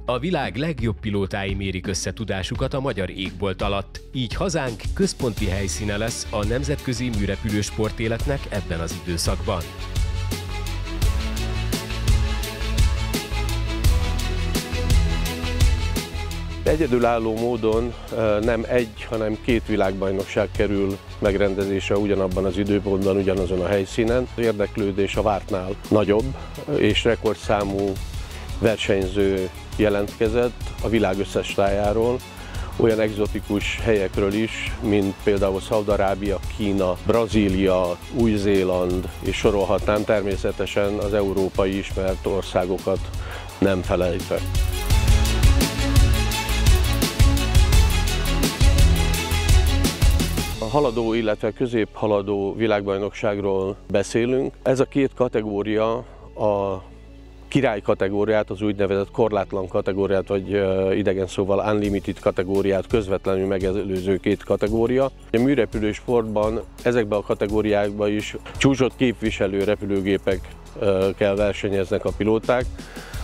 A világ legjobb pilótái mérik össze tudásukat a magyar égbolt alatt, így hazánk központi helyszíne lesz a nemzetközi műrepülő sportéletnek ebben az időszakban. Egyedülálló módon nem egy, hanem két világbajnokság kerül megrendezésre ugyanabban az időpontban, ugyanazon a helyszínen. Az érdeklődés a vártnál nagyobb, és rekordszámú versenyző jelentkezett a világ összes tájáról, olyan egzotikus helyekről is, mint például Szaúd-Arábia, Kína, Brazília, Új-Zéland, és sorolhatnám, természetesen az európai ismert országokat nem felejtve. A haladó, illetve középhaladó világbajnokságról beszélünk. Ez a két kategória a király kategóriát, az úgynevezett korlátlan kategóriát, vagy idegen szóval unlimited kategóriát közvetlenül megelőző két kategória. A műrepülő sportban ezekben a kategóriákban is csúcsot képviselő repülőgépekkel versenyeznek a pilóták.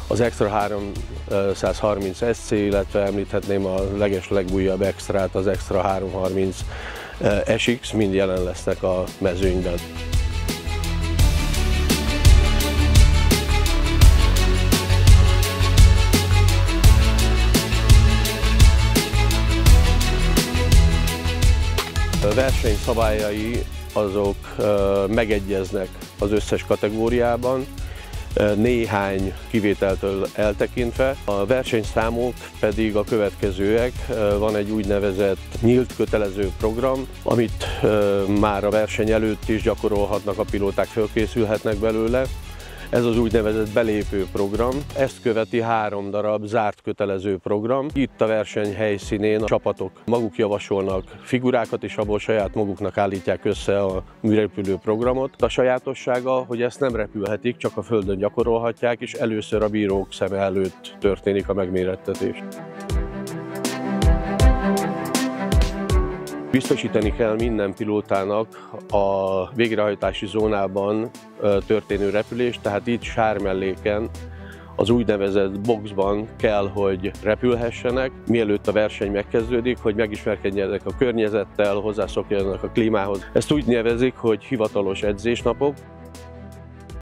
Az Extra 330 SC, illetve említhetném a legújabb extrát, az Extra 330 SX, mind jelen lesznek a mezőnyben. A verseny szabályai azok megegyeznek az összes kategóriában, néhány kivételtől eltekintve. A versenyszámok pedig a következőek. Van egy úgynevezett nyílt kötelező program, amit már a verseny előtt is gyakorolhatnak a pilóták, fölkészülhetnek belőle. Ez az úgynevezett belépő program. Ezt követi 3 darab zárt kötelező program. Itt a verseny helyszínén a csapatok maguk javasolnak figurákat, és abból saját maguknak állítják össze a műrepülő programot. A sajátossága, hogy ezt nem repülhetik, csak a földön gyakorolhatják, és először a bírók szeme előtt történik a megmérettetés. Biztosítani kell minden pilótának a végrehajtási zónában történő repülést, tehát itt sármelléken, az úgynevezett boxban kell, hogy repülhessenek, mielőtt a verseny megkezdődik, hogy megismerkedjenek a környezettel, hozzászokjanak a klímához. Ezt úgy nevezik, hogy hivatalos edzésnapok.